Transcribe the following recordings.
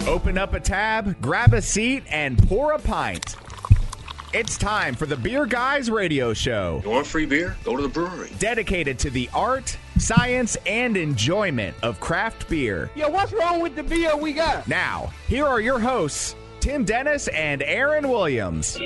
Open up a tab, grab a seat, and pour a pint. It's time for the Beer Guys Radio Show. You want free beer? Go to the brewery. Dedicated to the art, science, and enjoyment of craft beer. Yeah, what's wrong with the beer we got? Now, here are your hosts, Tim Dennis and Aaron Williams.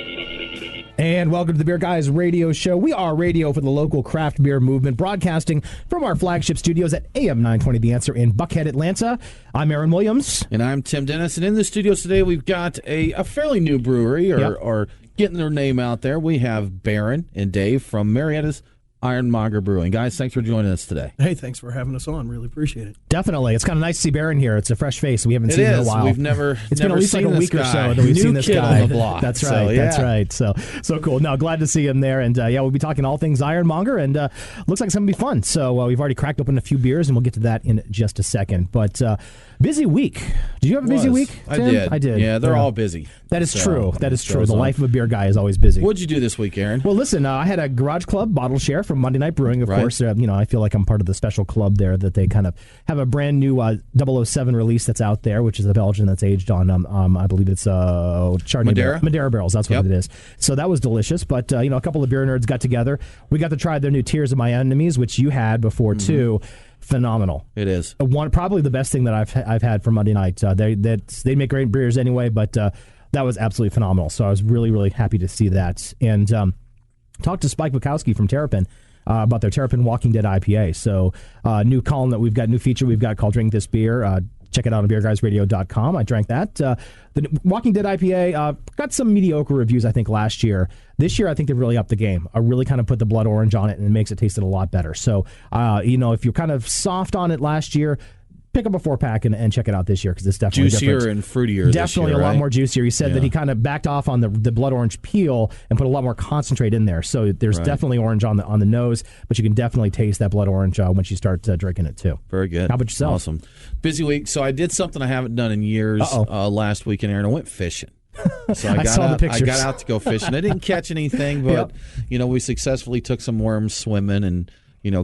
And welcome to the Beer Guys Radio Show. We are radio for the local craft beer movement, broadcasting from our flagship studios at AM 920 The Answer in Buckhead, Atlanta. I'm Aaron Williams. And I'm Tim Dennis. And in the studios today, we've got a fairly new brewery, or getting their name out there. We have Barron and Dave from Marietta's Ironmonger Brewing. Guys, thanks for joining us today. Hey, thanks for having us on. Really appreciate it. Definitely. It's kind of nice to see Barron here. It's a fresh face we haven't seen in a while. We've never It's been at least like a week or so that we've seen this guy. On the block. That's right. That's right. So cool. No, glad to see him there. And we'll be talking all things Ironmonger, and looks like it's going to be fun. So we've already cracked open a few beers, and we'll get to that in just a second. But busy week. Did you have a busy week, Tim? I did. Yeah, they're all busy. That is true. That is true. The life of a beer guy is always busy. What'd you do this week, Aaron? Well, listen, I had a Garage Club bottle share from Monday Night Brewing. Of course, I feel like I'm part of the special club there that they kind of have a brand new 007 release that's out there, which is a Belgian that's aged on, I believe it's Chardonnay Madeira barrels. That's what it is. So that was delicious. But, a couple of beer nerds got together. We got to try their new Tears of My Enemies, which you had before, too. Phenomenal. It is. Probably the best thing that I've had for Monday night. They make great beers anyway, but that was absolutely phenomenal. So I was really, really happy to see that. And talked to Spike Bukowski from Terrapin about their Terrapin Walking Dead IPA. So new column that we've got, new feature we've got called Drink This Beer. Check it out on beerguysradio.com. I drank that. The Walking Dead IPA got some mediocre reviews, I think, last year. This year, I think they've really upped the game. I really kind of put the blood orange on it, and it makes it taste a lot better. So, if you're kind of soft on it last year, pick up a 4-pack and check it out this year, because it's definitely juicier different. And fruitier. Definitely this year, a lot more juicier. He said that he kind of backed off on the blood orange peel and put a lot more concentrate in there. So there's definitely orange on the nose, but you can definitely taste that blood orange once you start drinking it too. Very good. How about yourself? Awesome. Busy week. So I did something I haven't done in years last weekend, Aaron. I went fishing. So I got out to go fishing. I didn't catch anything, but we successfully took some worms swimming and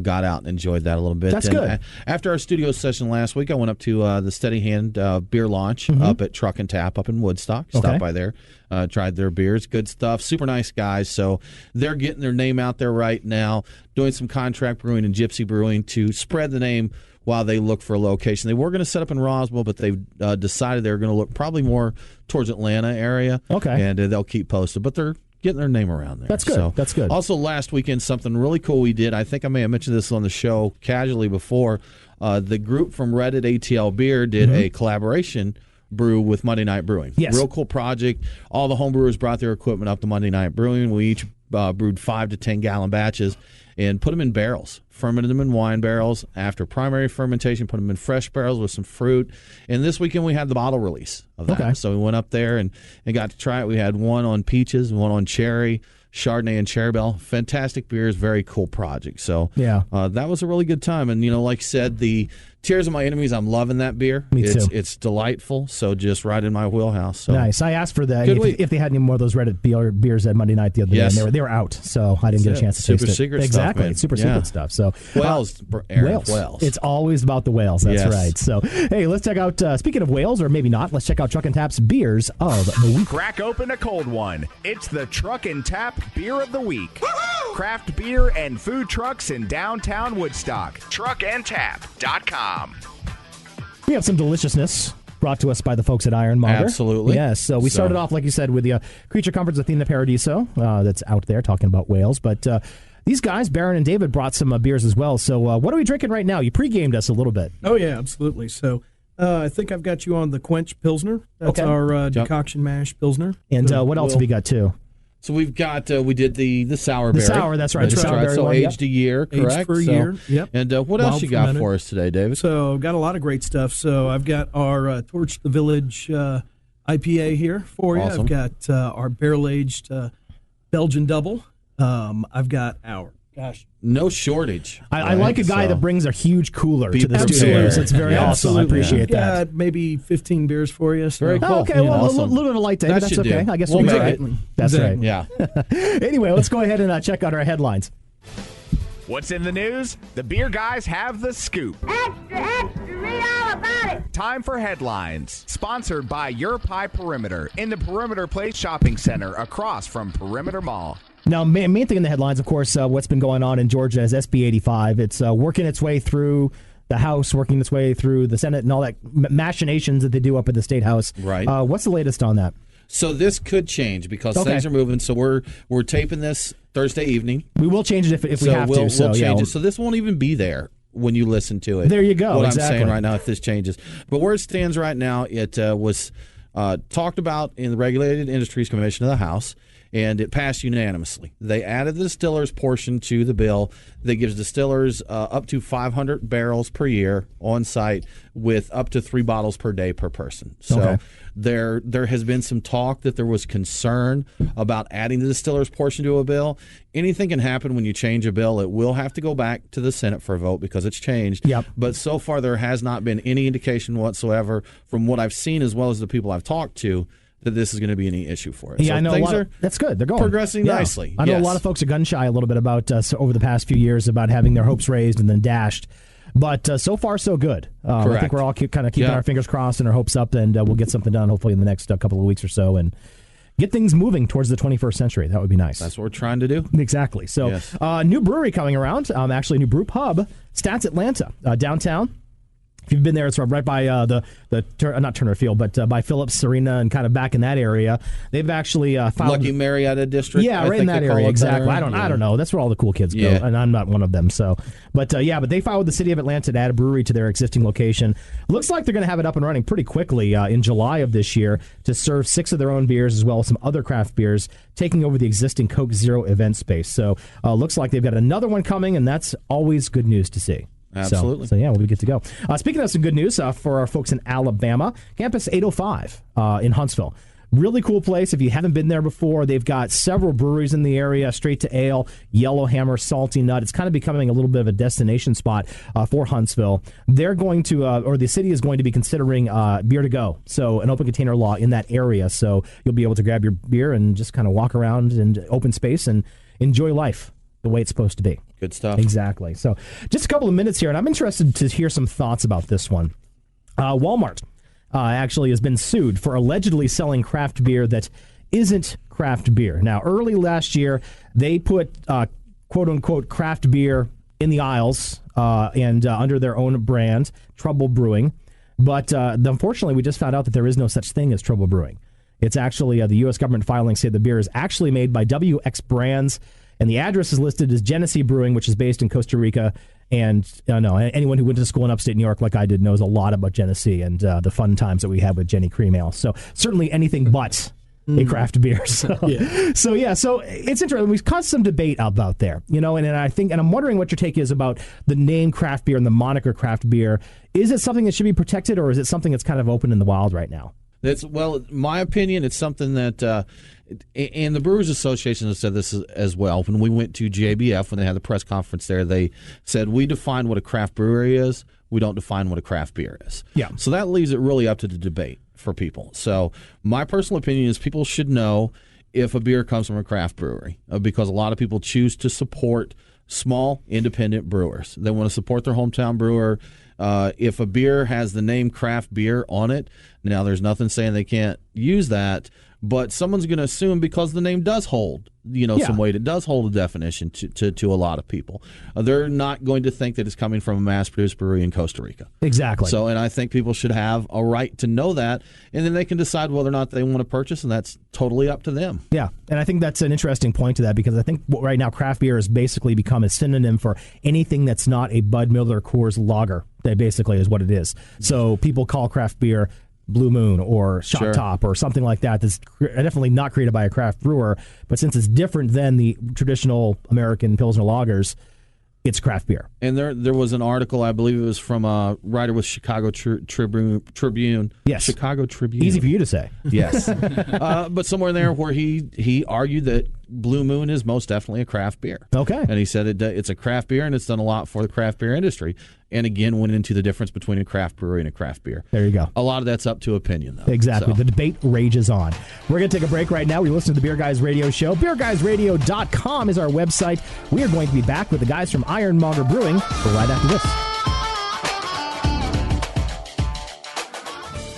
got out and enjoyed that a little bit. That's good. After our studio session last week, I went up to the Steady Hand beer launch up at Truck and Tap up in Woodstock. Stopped by there, tried their beers. Good stuff. Super nice guys. So they're getting their name out there right now, doing some contract brewing and gypsy brewing to spread the name while they look for a location. They were going to set up in Roswell, but they've decided they're going to look probably more towards Atlanta area. Okay. And they'll keep posted. But they're getting their name around there. That's good. So, that's good. Also, last weekend, something really cool we did. I think I may have mentioned this on the show casually before. The group from Reddit ATL Beer did a collaboration brew with Monday Night Brewing. Yes. Real cool project. All the homebrewers brought their equipment up to Monday Night Brewing. We each brewed 5 to 10 gallon batches and put them in barrels, fermented them in wine barrels. After primary fermentation, put them in fresh barrels with some fruit. And this weekend we had the bottle release of that. Okay. So we went up there and got to try it. We had one on peaches, one on cherry, Chardonnay and Cherry Bell. Fantastic beers, very cool project. So that was a really good time. And, like you said, the Tears of My Enemies, I'm loving that beer. Me too. It's delightful, so just right in my wheelhouse. So. Nice. I asked for that if they had any more of those Reddit beers at Monday night the other day, and they were out, so I didn't get a chance to taste it. Super secret stuff, exactly. man. It's super secret stuff. So whales, Aaron, whales. It's always about the whales. That's right. So, hey, let's check out, speaking of whales, or maybe not, let's check out Truck and Tap's Beers of the Week. Crack open a cold one. It's the Truck and Tap Beer of the Week. Craft beer and food trucks in downtown Woodstock. Truckandtap.com. We have some deliciousness brought to us by the folks at Ironmonger. Absolutely. Yes. So we started off, like you said, with the Creature Comforts Athena Paradiso that's out there talking about whales. But these guys, Barron and David, brought some beers as well. So what are we drinking right now? You pre-gamed us a little bit. Oh, yeah, absolutely. So I think I've got you on the Quench Pilsner. That's our decoction mash Pilsner. And what else have we got, too? So we've got, we did the sour berry. The sour, that's right. That's right. So one, aged a year, correct? Aged for a year, yep. And what else you got for us today, David? So I've got a lot of great stuff. So I've got our Torch the Village IPA here for you. Awesome. I've got our barrel-aged Belgian Double. I've got our, no shortage. I like a guy that brings a huge cooler to the studio. So it's very awesome. I appreciate that. Got maybe 15 beers for you. So. Very cool. Okay, well, a little bit of a light day. That's okay. I guess we'll make it. That's right. Yeah. Anyway, let's go ahead and check out our headlines. What's in the news? The beer guys have the scoop. Extra, extra, read all about it. Time for headlines. Sponsored by Your Pie Perimeter in the Perimeter Place Shopping Center across from Perimeter Mall. Now, main thing in the headlines, of course, what's been going on in Georgia is SB85. It's working its way through the House, working its way through the Senate, and all that machinations that they do up at the State House. Right. What's the latest on that? So this could change because things are moving. So we're taping this Thursday evening. We will change it if we have to. We'll change it. So this won't even be there when you listen to it. There you go. What exactly. I'm saying right now, if this changes. But where it stands right now, it was talked about in the Regulated Industries Commission of the House, and it passed unanimously. They added the distillers portion to the bill that gives distillers up to 500 barrels per year on site with up to 3 bottles per day per person. So there has been some talk that there was concern about adding the distillers portion to a bill. Anything can happen when you change a bill. It will have to go back to the Senate for a vote because it's changed. Yep. But so far there has not been any indication whatsoever from what I've seen as well as the people I've talked to that this is going to be any issue for it. Yeah, so I know. Things that's good. They're going progressing nicely. I know a lot of folks are gun shy a little bit about over the past few years about having their hopes raised and then dashed. But so far, so good. I think we're all kind of keeping our fingers crossed and our hopes up, and we'll get something done hopefully in the next couple of weeks or so and get things moving towards the 21st century. That would be nice. That's what we're trying to do. Exactly. So new brewery coming around, actually a new brew pub, Stats Atlanta, downtown. If you've been there, it's right by not Turner Field, but by Phillips Arena and kind of back in that area. They've actually filed Lucky Marietta district. Yeah, right in that area. Exactly. I don't know. That's where all the cool kids go, and I'm not one of them. So, but they filed with the city of Atlanta to add a brewery to their existing location. Looks like they're going to have it up and running pretty quickly in July of this year to serve 6 of their own beers as well as some other craft beers, taking over the existing Coke Zero event space. So, looks like they've got another one coming, and that's always good news to see. Absolutely. So we'll be good to go. Speaking of some good news for our folks in Alabama, Campus 805 in Huntsville. Really cool place. If you haven't been there before, they've got several breweries in the area, Straight to Ale, Yellowhammer, Salty Nut. It's kind of becoming a little bit of a destination spot for Huntsville. They're going to, or the city is going to be considering beer to go, so an open container law in that area. So you'll be able to grab your beer and just kind of walk around in open space and enjoy life the way it's supposed to be. Good stuff. Exactly. So just a couple of minutes here, and I'm interested to hear some thoughts about this one. Walmart actually has been sued for allegedly selling craft beer that isn't craft beer. Now, early last year, they put quote-unquote craft beer in the aisles and under their own brand, Trouble Brewing. But unfortunately, we just found out that there is no such thing as Trouble Brewing. It's actually the U.S. government filings say the beer is actually made by WX Brands, and the address is listed as Genesee Brewing, which is based in Costa Rica. And anyone who went to school in upstate New York like I did knows a lot about Genesee and the fun times that we had with Jenny Cream Ale. So certainly anything but a craft beer. So it's interesting. We've caused some debate about there, and I'm wondering what your take is about the name craft beer and the moniker craft beer. Is it something that should be protected, or is it something that's kind of open in the wild right now? My opinion, it's something that, and the Brewers Association has said this as well. When we went to JBF, when they had the press conference there, they said, we define what a craft brewery is. We don't define what a craft beer is. Yeah. So that leaves it really up to the debate for people. So my personal opinion is people should know if a beer comes from a craft brewery because a lot of people choose to support small, independent brewers. They want to support their hometown brewer. If a beer has the name craft beer on it, now there's nothing saying they can't use that, but someone's going to assume because the name does hold, some weight, it does hold a definition to a lot of people. They're not going to think that it's coming from a mass-produced brewery in Costa Rica. Exactly. So, and I think people should have a right to know that, and then they can decide whether or not they want to purchase, and that's totally up to them. Yeah, and I think that's an interesting point to that because I think right now craft beer has basically become a synonym for anything that's not a Bud Miller Coors Lager. That basically is what it is. So people call craft beer Blue Moon or Shot Top or something like that. That's definitely not created by a craft brewer, but since it's different than the traditional American Pilsner lagers, it's craft beer. And there was an article, I believe it was from a writer with Chicago Tribune. Yes. Chicago Tribune. Easy for you to say. Yes. But somewhere in there where he argued that Blue Moon is most definitely a craft beer. Okay. And he said it's a craft beer and it's done a lot for the craft beer industry. And again, went into the difference between a craft brewery and a craft beer. There you go. A lot of that's up to opinion, though. Exactly. So. The debate rages on. We're going to take a break right now. We listen to the Beer Guys Radio Show. BeerGuysRadio.com is our website. We are going to be back with the guys from Ironmonger Brewing right after this.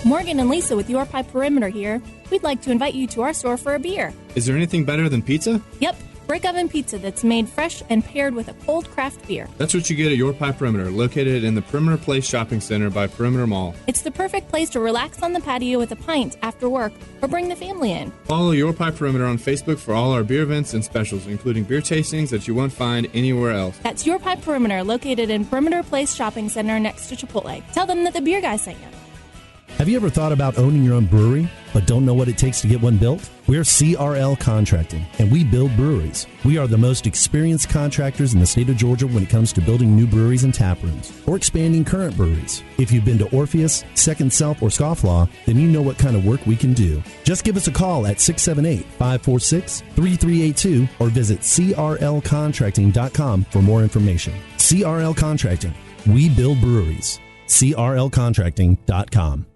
Morgan and Lisa with Your Pie Perimeter here. We'd like to invite you to our store for a beer. Is there anything better than pizza? Yep, brick oven pizza that's made fresh and paired with a cold craft beer. That's what you get at Your Pie Perimeter, located in the Perimeter Place Shopping Center by Perimeter Mall. It's the perfect place to relax on the patio with a pint after work or bring the family in. Follow Your Pie Perimeter on Facebook for all our beer events and specials, including beer tastings that you won't find anywhere else. That's Your Pie Perimeter, located in Perimeter Place Shopping Center next to Chipotle. Tell them that the beer guy sent you. Have you ever thought about owning your own brewery, but don't know what it takes to get one built? We're CRL Contracting, and we build breweries. We are the most experienced contractors in the state of Georgia when it comes to building new breweries and tap rooms, or expanding current breweries. If you've been to Orpheus, Second Self, or Scofflaw, then you know what kind of work we can do. Just give us a call at 678-546-3382 or visit crlcontracting.com for more information. CRL Contracting. We build breweries. crlcontracting.com.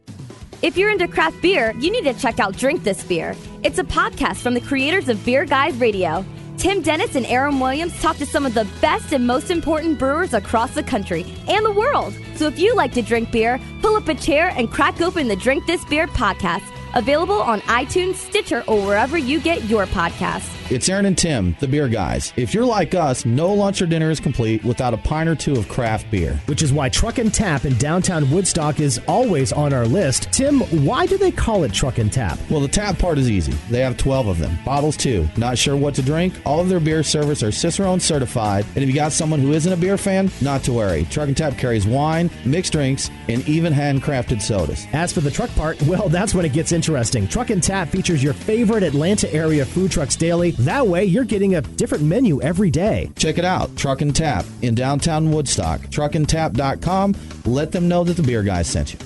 If you're into craft beer, you need to check out Drink This Beer. It's a podcast from the creators of Beer Guys Radio. Tim Dennis and Aaron Williams talk to some of the best and most important brewers across the country and the world. So if you like to drink beer, pull up a chair and crack open the Drink This Beer podcast. Available on iTunes, Stitcher, or wherever you get your podcasts. It's Aaron and Tim, the beer guys. If you're like us, no lunch or dinner is complete without a pint or two of craft beer. Which is why Truck and Tap in downtown Woodstock is always on our list. Tim, why do they call it Truck and Tap? Well, the tap part is easy. They have 12 of them. Bottles, too. Not sure what to drink? All of their beer servers are Cicerone certified. And if you got someone who isn't a beer fan, not to worry. Truck and Tap carries wine, mixed drinks, and even handcrafted sodas. As for the truck part, well, that's when it gets interesting. Truck and Tap features your favorite Atlanta area food trucks daily. That way, you're getting a different menu every day. Check it out, Truck and Tap in downtown Woodstock. Truckandtap.com. Let them know that the beer guys sent you.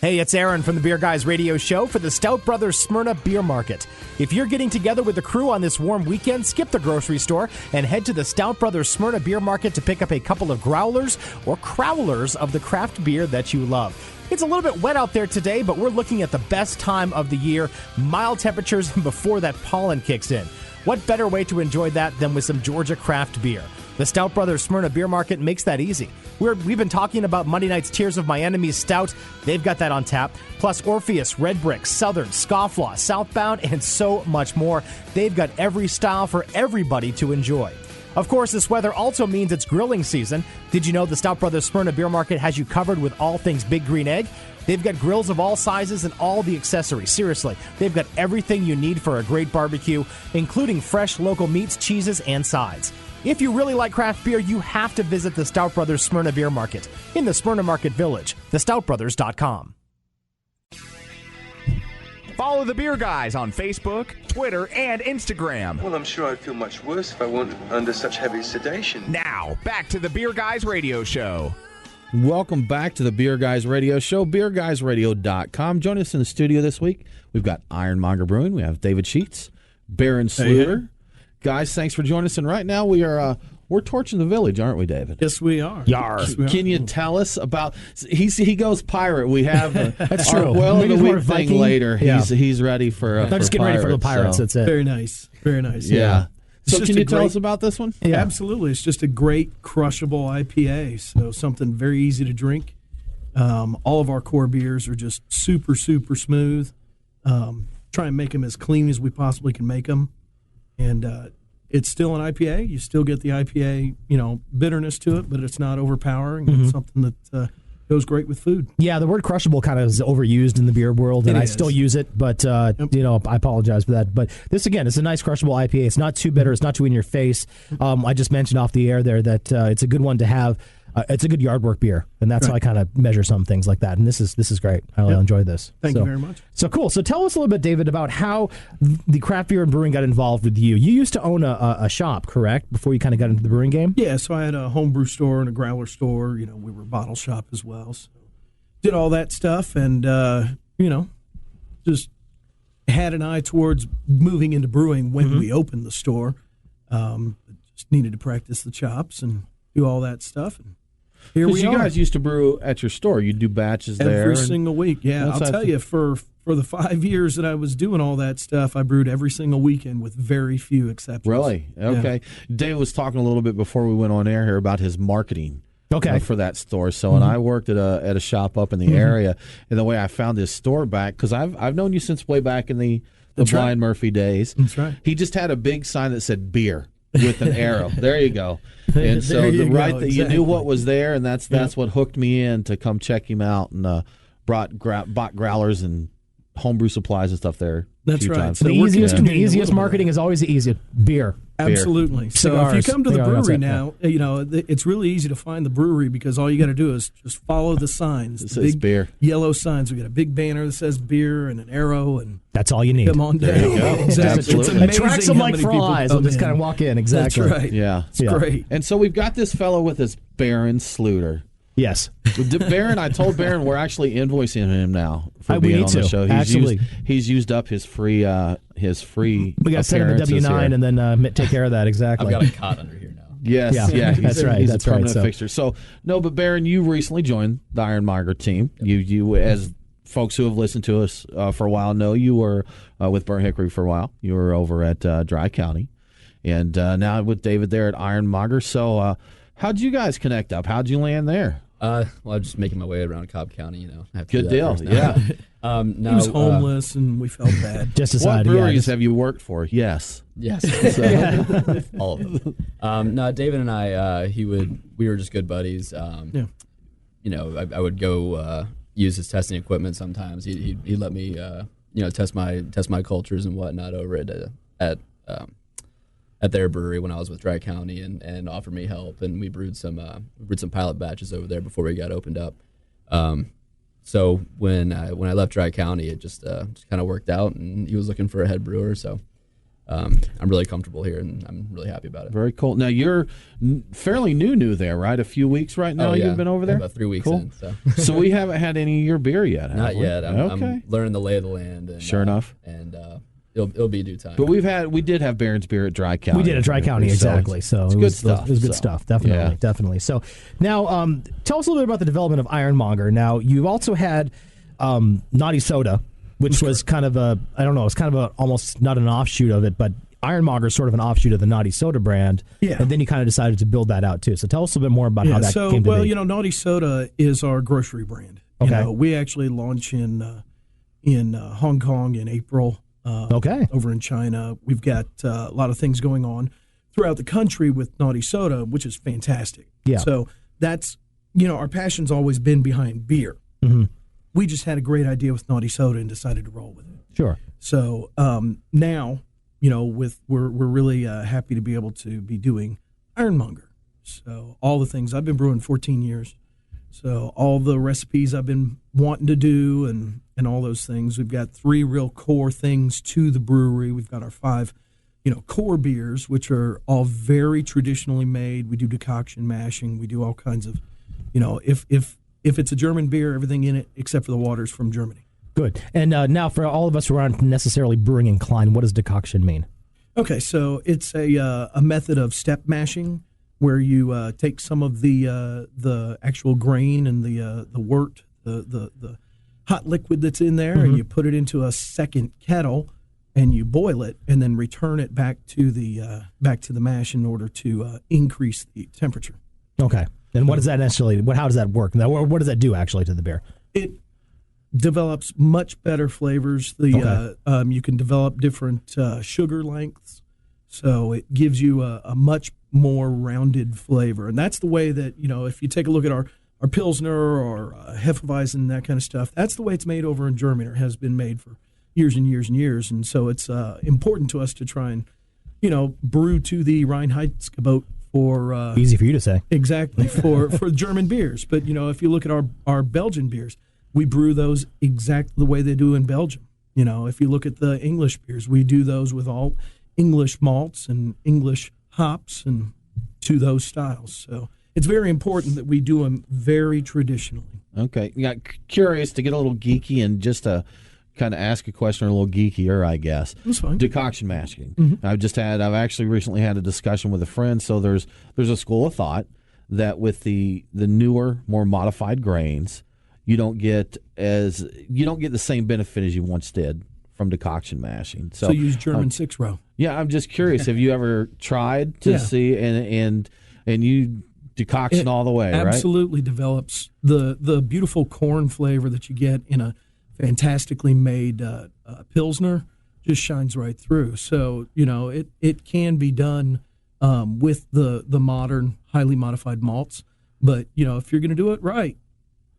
Hey, it's Aaron from the Beer Guys Radio Show for the Stout Brothers Smyrna Beer Market. If you're getting together with the crew on this warm weekend, skip the grocery store and head to the Stout Brothers Smyrna Beer Market to pick up a couple of growlers or crowlers of the craft beer that you love. It's a little bit wet out there today, but we're looking at the best time of the year, mild temperatures before that pollen kicks in. What better way to enjoy that than with some Georgia craft beer? The Stout Brothers Smyrna Beer Market makes that easy. We've been talking about Monday night's Tears of My Enemies Stout. They've got that on tap. Plus Orpheus, Red Brick, Southern, Scofflaw, Southbound, and so much more. They've got every style for everybody to enjoy. Of course, this weather also means it's grilling season. Did you know the Stout Brothers Smyrna Beer Market has you covered with all things Big Green Egg? They've got grills of all sizes and all the accessories. Seriously, they've got everything you need for a great barbecue, including fresh local meats, cheeses, and sides. If you really like craft beer, you have to visit the Stout Brothers Smyrna Beer Market in the Smyrna Market Village, thestoutbrothers.com. Follow the Beer Guys on Facebook, Twitter, and Instagram. Well, I'm sure I'd feel much worse if I weren't under such heavy sedation. Now, back to the Beer Guys Radio Show. Welcome back to the Beer Guys Radio Show, beerguysradio.com. Join us in the studio this week. We've got Ironmonger Brewing. We have David Sheets, Barron Sluder. Hey. Guys, thanks for joining us. And right now we're torching the village, aren't we, David? Yes, we are. Can you tell us about? He goes pirate. We have that's true. Well, the week thing later. He's ready for. I'm just getting ready for the pirates. So. That's it. Very nice. Very nice. Yeah. So can you tell us about this one? Yeah, absolutely. It's just a great crushable IPA. So something very easy to drink. All of our core beers are just super, super smooth. Try and make them as clean as we possibly can make them. And it's still an IPA. You still get the IPA, bitterness to it, but it's not overpowering. Mm-hmm. It's something that goes great with food. Yeah, the word crushable kind of is overused in the beer world, and I still use it, but I apologize for that. But this, again, is a nice crushable IPA. It's not too bitter. It's not too in your face. I just mentioned off the air there that it's a good one to have. It's a good yard work beer, and that's how I kind of measure some things like that. And this is great. I really enjoyed this. Thank you very much. So cool. So tell us a little bit, David, about how the craft beer and brewing got involved with you. You used to own a shop, correct, before you kind of got into the brewing game? Yeah, so I had a homebrew store and a growler store. We were a bottle shop as well. So did all that stuff and, just had an eye towards moving into brewing when we opened the store. Just needed to practice the chops and do all that stuff. And here we are. You guys used to brew at your store. You'd do batches there. Every single week, yeah. I'll tell you, for the 5 years that I was doing all that stuff, I brewed every single weekend with very few exceptions. Really? Okay. Yeah. Dave was talking a little bit before we went on air here about his marketing for that store. So, and I worked at a shop up in the area, and the way I found this store back, because I've known you since way back in the Brian Murphy days. That's right. He just had a big sign that said beer with an arrow. There you go. And so you knew what was there, and that's what hooked me in to come check him out, and bought growlers and homebrew supplies and stuff there. That's right. Times. So the easiest marketing is always the easiest. Beer. Absolutely. So Cigars. if you come to the brewery now, it's really easy to find the brewery because all you got to do is just follow the signs. It says beer. Yellow signs. We got a big banner that says beer and an arrow, and that's all you need. Come on down. There you go. Exactly. Absolutely. It attracts them like flies. They'll just kind of walk in. Exactly. That's right. Yeah. It's great. And so we've got this fellow with us, Barron Sluder. Yes. Barron, I told Barron we're actually invoicing him now for being on the show. He's used up his free we got to send him a W-9 here. and then take care of that. Exactly. I've got a cot under here now. Yes, that's right. He's that's a permanent right, fixture. So but Barron, you recently joined the Ironmonger team. Yep. You as folks who have listened to us for a while know, you were with Burnt Hickory for a while. You were over at Dry County, and now with David there at Ironmonger. So how'd you guys connect up? How'd you land there? Well, I'm just making my way around Cobb County, Good deal, yeah. He was homeless, and we felt bad. Just decided, what breweries have you worked for? Yes. So, all of them. No, David and I, we were just good buddies. I would go use his testing equipment sometimes. He'd let me, test my cultures and whatnot over at their brewery when I was with Dry County, and offered me help, and we brewed some pilot batches over there before we got opened up. So when I left Dry County, it just kind of worked out, and he was looking for a head brewer. So I'm really comfortable here, and I'm really happy about it. Very cool. Now you're fairly new there, right? A few weeks right now. You've been over there. About 3 weeks cool. in. So we haven't had any of your beer yet. Not yet. I'm learning the lay of the land. And, sure enough. And it'll be due time. But we did have Barron's beer at Dry County. We did at Dry County, exactly. So it's good stuff. It was good stuff, definitely. So now, tell us a little bit about the development of Ironmonger. Now, you also had Naughty Soda, which was kind of it's kind of almost not an offshoot of it, but Ironmonger is sort of an offshoot of the Naughty Soda brand. Yeah. And then you kind of decided to build that out too. So tell us a little bit more about how that came to be. Naughty Soda is our grocery brand. Okay. We actually launch in Hong Kong in April. Over in China. We've got a lot of things going on throughout the country with Naughty Soda, which is fantastic. Yeah. So that's, our passion's always been behind beer. Mm-hmm. We just had a great idea with Naughty Soda and decided to roll with it. Sure. So now, we're really happy to be able to be doing Ironmonger. So all the things, I've been brewing 14 years. So all the recipes I've been wanting to do and all those things. We've got 3 real core things to the brewery. We've got our 5, core beers, which are all very traditionally made. We do decoction mashing. We do all kinds of, if it's a German beer, everything in it except for the water is from Germany. Good. And now for all of us who aren't necessarily brewing inclined, what does decoction mean? Okay, so it's a method of step mashing, where you take some of the actual grain and the wort, the hot liquid that's in there, and you put it into a second kettle, and you boil it, and then return it back to the mash in order to increase the temperature. Okay. And what does that how does that work? What does that do actually to the beer? It develops much better flavors. You can develop different sugar lengths, so it gives you a much more rounded flavor. And that's the way that, if you take a look at our Pilsner or Hefeweizen, that kind of stuff, that's the way it's made over in Germany, or has been made for years and years and years. And so it's important to us to try and, brew to the Reinheitsgebot for... easy for you to say. Exactly, for German beers. But, if you look at our Belgian beers, we brew those exactly the way they do in Belgium. If you look at the English beers, we do those with all English malts and English hops and to those styles. So it's very important that we do them very traditionally. Okay. Yeah, curious to get a little geeky and just to kind of ask a question a little geekier, I guess. That's fine. Decoction mashing. Mm-hmm. I've actually recently had a discussion with a friend. So there's a school of thought that with the newer, more modified grains, you don't get the same benefit as you once did from decoction mashing. So use German 6-row. Yeah, I'm just curious. Have you ever tried to see and you decoction all the way, right? Absolutely develops the beautiful corn flavor that you get in a fantastically made Pilsner. Just shines right through. So, it can be done with the modern, highly modified malts. But, if you're going to do it right,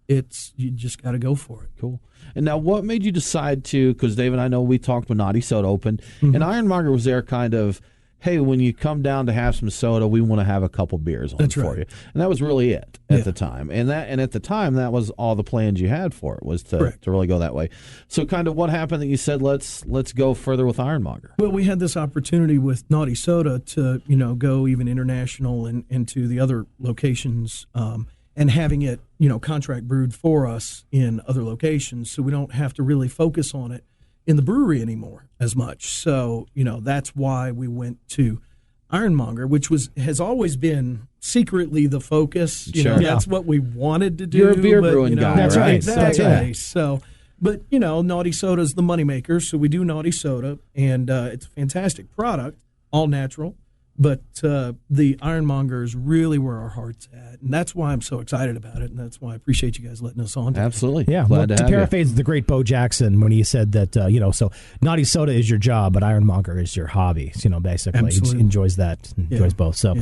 you just got to go for it. Cool. And now what made you decide to, because Dave and I know we talked when Naughty Soda opened, and Ironmonger was there kind of, hey, when you come down to have some soda, we want to have a couple beers on for you. And that was really it at the time. And at the time, that was all the plans you had for it, was to really go that way. So kind of what happened that you said, let's go further with Ironmonger? Well, we had this opportunity with Naughty Soda to, go even international and to the other locations, and having it, contract brewed for us in other locations, so we don't have to really focus on it in the brewery anymore as much. So, that's why we went to Ironmonger, which has always been secretly the focus. That's what we wanted to do. You're a beer brewing guy, that's right? Exactly. That's right. So, but, Naughty Soda's the moneymaker, so we do Naughty Soda, and it's a fantastic product, all natural. But the Ironmonger is really where our heart's at, and that's why I'm so excited about it, and that's why I appreciate you guys letting us on today. Absolutely. Yeah, Glad to paraphrase the great Bo Jackson when he said that, so Naughty Soda is your job, but Ironmonger is your hobby. Basically. Absolutely. He enjoys that, enjoys both. So,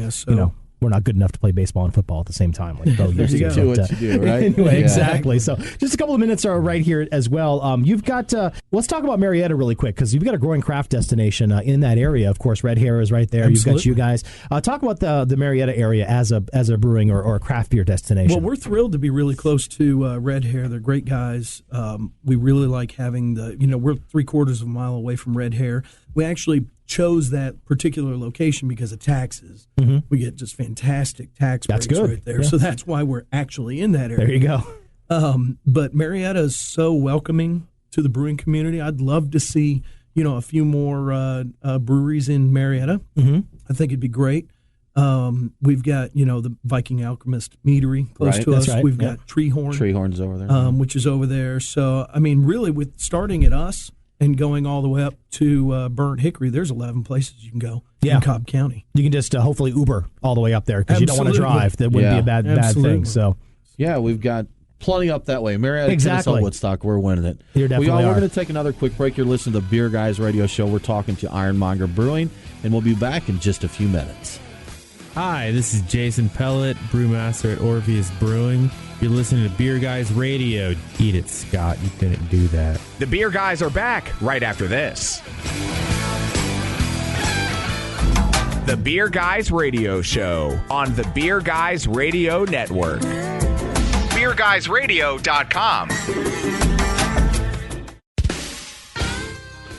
we're not good enough to play baseball and football at the same time, like Bo used to. Do what you do, right? Anyway, exactly. So just a couple of minutes are right here as well. You've got, let's talk about Marietta really quick, because you've got a growing craft destination in that area. Of course, Red Hair is right there. Absolutely. You've got you guys. Talk about the Marietta area as a brewing or a craft beer destination. Well, we're thrilled to be really close to Red Hair. They're great guys. We really like having we're 3/4 of a mile away from Red Hair. We actually chose that particular location because of taxes. Mm-hmm. We get just fantastic tax breaks right there. Yeah. So that's why we're actually in that area. There you go. But Marietta is so welcoming to the brewing community. I'd love to see, a few more breweries in Marietta. Mm-hmm. I think it'd be great. We've got, the Viking Alchemist Meadery close to us. Right. We've got Treehorn. Treehorn's over there. Which is over there. So, really, with starting at us and going all the way up to Burnt Hickory, there's 11 places you can go in Cobb County. You can just hopefully Uber all the way up there, because you don't want to drive. That wouldn't be a bad thing. So, yeah, we've got plenty up that way. Marietta, exactly. Kennesaw, Woodstock, we're winning it. We're going to take another quick break. You're listening to the Beer Guys Radio Show. We're talking to Ironmonger Brewing, and we'll be back in just a few minutes. Hi, this is Jason Pellet, brewmaster at Orpheus Brewing. You're listening to Beer Guys Radio. Eat it, Scott. You couldn't do that. The Beer Guys are back right after this. The Beer Guys Radio Show on the Beer Guys Radio Network. BeerGuysRadio.com.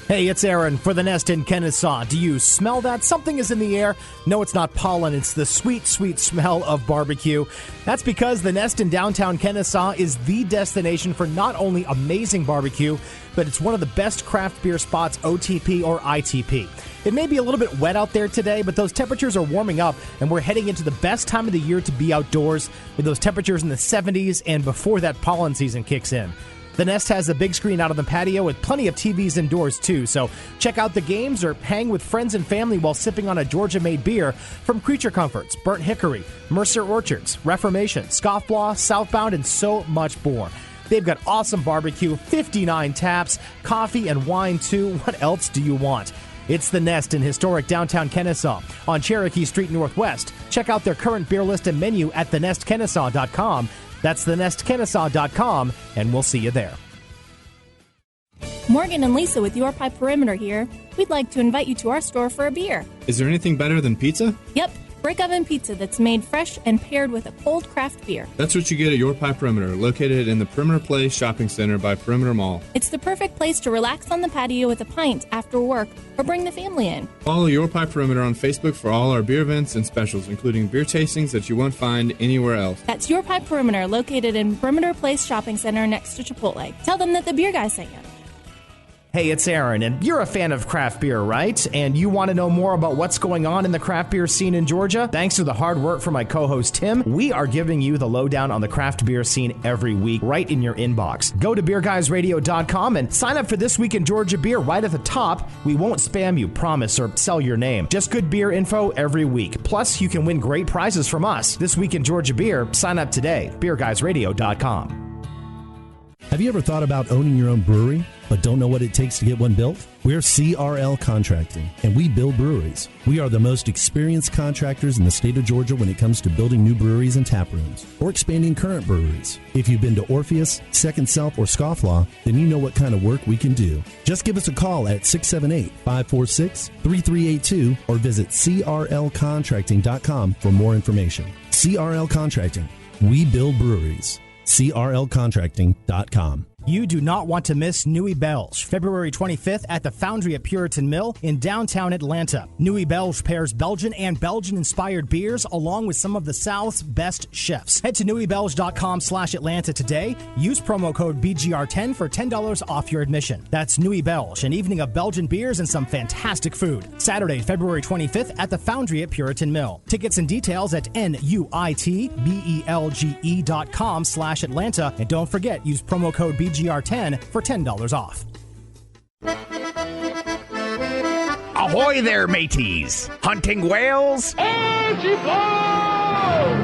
Hey, it's Aaron for the Nest in Kennesaw. Do you smell that? Something is in the air. No, it's not pollen. It's the sweet, sweet smell of barbecue. That's because the Nest in downtown Kennesaw is the destination for not only amazing barbecue, but it's one of the best craft beer spots, OTP or ITP. It may be a little bit wet out there today, but those temperatures are warming up, and we're heading into the best time of the year to be outdoors with those temperatures in the 70s and before that pollen season kicks in. The Nest has a big screen out on the patio with plenty of TVs indoors, too. So check out the games or hang with friends and family while sipping on a Georgia-made beer from Creature Comforts, Burnt Hickory, Mercer Orchards, Reformation, Scofflaw, Southbound, and so much more. They've got awesome barbecue, 59 taps, coffee, and wine, too. What else do you want? It's The Nest in historic downtown Kennesaw on Cherokee Street Northwest. Check out their current beer list and menu at thenestkennesaw.com. That's thenestkennesaw.com, and we'll see you there. Morgan and Lisa with Your Pie Perimeter here. We'd like to invite you to our store for a beer. Is there anything better than pizza? Yep, brick oven pizza that's made fresh and paired with a cold craft beer. That's what you get at Your Pie Perimeter, located in the Perimeter Place Shopping Center by Perimeter Mall. It's the perfect place to relax on the patio with a pint after work or bring the family in. Follow Your Pie Perimeter on Facebook for all our beer events and specials, including beer tastings that you won't find anywhere else. That's Your Pie Perimeter, located in Perimeter Place Shopping Center next to Chipotle. Tell them that the Beer Guys sent you. Hey, it's Aaron, and you're a fan of craft beer, right? And you want to know more about what's going on in the craft beer scene in Georgia? Thanks to the hard work from my co-host Tim, we are giving you the lowdown on the craft beer scene every week right in your inbox. Go to beerguysradio.com and sign up for This Week in Georgia Beer right at the top. We won't spam you, promise, or sell your name. Just good beer info every week. Plus, you can win great prizes from us. This Week in Georgia Beer, sign up today. beerguysradio.com. Have you ever thought about owning your own brewery, but don't know what it takes to get one built? We're CRL Contracting, and we build breweries. We are the most experienced contractors in the state of Georgia when it comes to building new breweries and tap rooms, or expanding current breweries. If you've been to Orpheus, Second Self, or Scofflaw, then you know what kind of work we can do. Just give us a call at 678-546-3382 or visit crlcontracting.com for more information. CRL Contracting. We build breweries. crlcontracting.com. You do not want to miss Nui Belge, February 25th at the Foundry at Puritan Mill in downtown Atlanta. Nui Belge pairs Belgian and Belgian-inspired beers along with some of the South's best chefs. Head to nuibelge.com/Atlanta today. Use promo code BGR10 for $10 off your admission. That's Nui Belge, an evening of Belgian beers and some fantastic food. Saturday, February 25th at the Foundry at Puritan Mill. Tickets and details at nuitbelge.com/Atlanta. And don't forget, use promo code BGR10 for $10 off. Ahoy there, mateys! Hunting whales?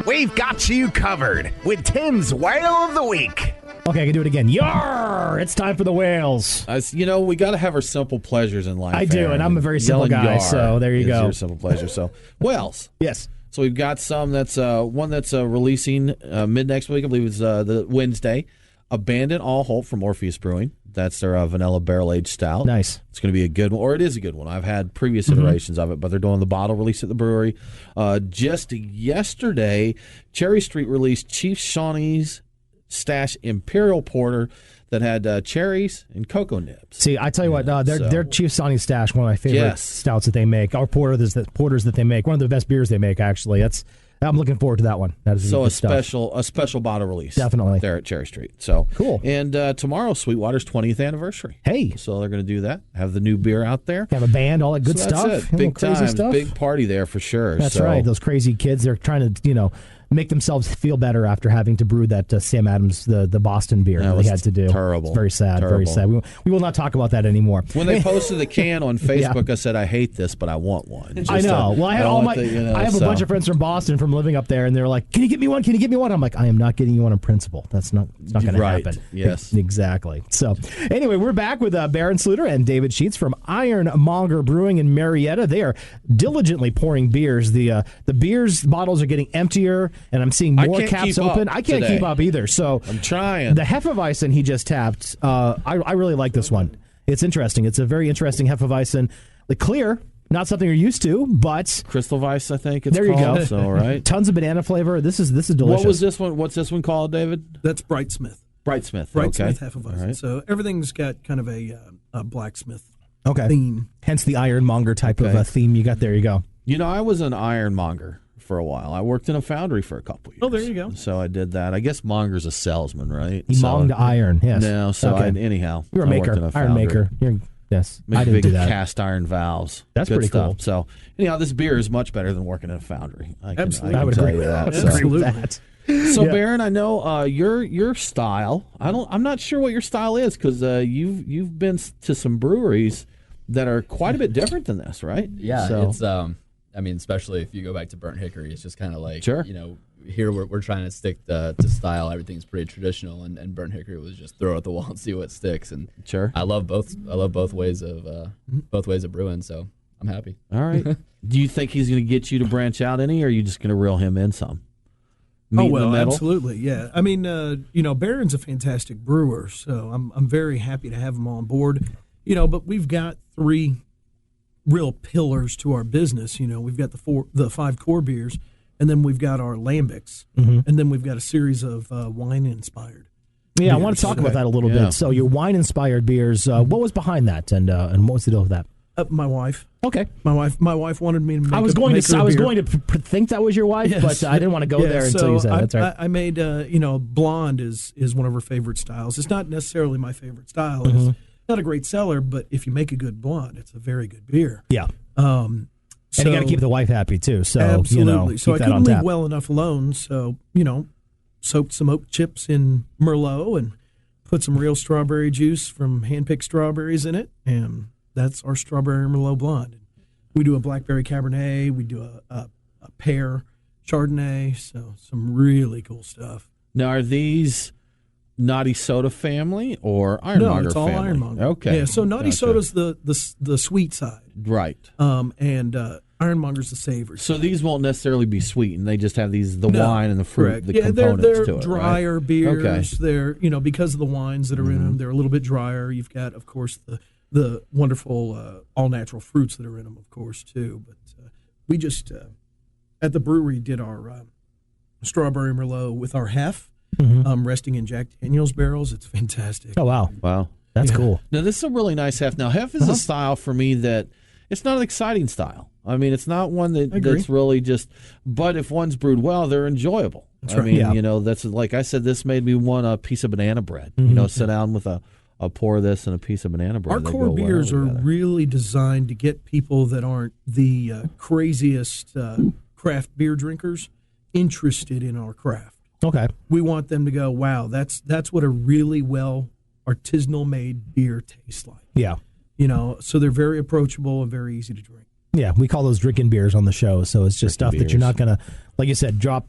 We've got you covered with Tim's Whale of the Week. Okay, I can do it again. Yar! It's time for the whales. We got to have our simple pleasures in life. I do, Aaron, and I'm a very simple guy, so there you go. Your simple pleasure. So, whales. Yes. So we've got some that's one that's releasing mid next week. I believe it's the Wednesday. Abandon All Hope from Orpheus Brewing. That's their vanilla barrel-aged stout. Nice. It's going to be a good one, or it is a good one. I've had previous iterations of it, but they're doing the bottle release at the brewery. Just yesterday, Cherry Street released Chief Shawnee's Stash Imperial Porter that had cherries and cocoa nibs. See, I tell you what, their Chief Shawnee's Stash, one of my favorite stouts that they make. Our porters that they make, one of the best beers they make, actually. I'm looking forward to that one. That is a special bottle release. Definitely. There at Cherry Street. So cool. And tomorrow, Sweetwater's 20th anniversary. Hey. So they're going to do that. Have the new beer out there. Have a band, all that good so stuff. That's it. Big crazy time. Stuff. Big party there for sure. That's right. Those crazy kids, they're trying to, make themselves feel better after having to brew that Sam Adams, the Boston beer that they had to do. Terrible. It's very sad. Very sad. We will not talk about that anymore. When they posted the can on Facebook, I said, I hate this, but I want one. I know. Well, I had I have a bunch of friends from Boston from living up there, and they're like, can you get me one? Can you get me one? I'm like, I am not getting you one in principle. It's not going to happen. Yes. Exactly. So anyway, we're back with Barron Sluder and David Sheets from Ironmonger Brewing in Marietta. They are diligently pouring beers. The beers bottles are getting emptier, and I'm seeing more caps open. I can't keep up either. So I'm trying. The Hefeweizen he just tapped, I really like this one. It's interesting. It's a very interesting Hefeweizen. The clear, not something you're used to, but Crystal Weiss, I think it's there you called. go. So, right. Tons of banana flavor. This is delicious. What was this one? What's this one called, David? That's Brightsmith. Brightsmith. Brightsmith Hefeweizen. Right. So everything's got kind of a blacksmith theme. Hence the ironmonger type of theme you got there. You go. I was an ironmonger for a while. I worked in a foundry for a couple years. Oh, there you go. So I did that. I guess monger's a salesman, right? He monged iron, yes. No, so anyhow. You're a maker, iron maker. Yes, make I didn't big do that. cast iron valves. That's good pretty stuff. cool. So anyhow, this beer is much better than working in a foundry. Absolutely. I would agree with that. So Barron, I know your style. I'm not sure what your style is because you've been to some breweries that are quite a bit different than this, right? Yeah, it's especially if you go back to Burnt Hickory, it's just kind of like, here we're trying to stick to style. Everything's pretty traditional, and Burnt Hickory was just throw it at the wall and see what sticks. And I love both ways of brewing, so I'm happy. All right. Do you think he's going to get you to branch out any, or are you just going to reel him in some? Absolutely, yeah. I mean, Barron's a fantastic brewer, so I'm very happy to have him on board. But we've got 3 real pillars to our business. We've got the 5 core beers, and then we've got our lambics, and then we've got a series of wine-inspired. Yeah, I want to talk about that a little bit. So your wine-inspired beers, what was behind that, and what was the deal with that? My wife. Okay. My wife wanted me to make I was going to think that was your wife, but I didn't want to go there until you said that. That's right. I made blonde is one of her favorite styles. It's not necessarily my favorite style, not a great seller, but if you make a good blonde, it's a very good beer. Yeah. And you got to keep the wife happy too. So absolutely. So I couldn't leave tap. well enough alone. So soaked some oak chips in Merlot and put some real strawberry juice from hand-picked strawberries in it, and that's our strawberry Merlot blonde. We do a blackberry Cabernet. We do a pear Chardonnay. So some really cool stuff. Now, are these Naughty Soda family or Ironmonger family? No, it's all Ironmonger. Okay. Yeah, so Naughty Soda's the sweet side. Right. And Ironmonger's the savory. So these won't necessarily be sweetened. They just have wine and the fruit, correct. the Yeah, components they're to it. drier right? beers. Okay. They're because of the wines that are in them, they're a little bit drier. You've got, of course, the wonderful all natural fruits that are in them, of course, too. But we just at the brewery did our strawberry Merlot with our hef, resting in Jack Daniel's barrels. It's fantastic. Oh wow, that's cool. Now this is a really nice hef. Now hef is a style for me that it's not an exciting style. I mean, it's not one that's really just. But if one's brewed well, they're enjoyable. That's I right. mean, that's like I said. This made me want a piece of banana bread. Sit down with a pour of this and a piece of banana bread. Our core beers are really designed to get people that aren't the craziest craft beer drinkers interested in our craft. Okay. We want them to go, wow, that's what a really well artisanal made beer tastes like. Yeah. So they're very approachable and very easy to drink. Yeah, we call those drinking beers on the show. So it's just stuff that you're not going to, like you said, go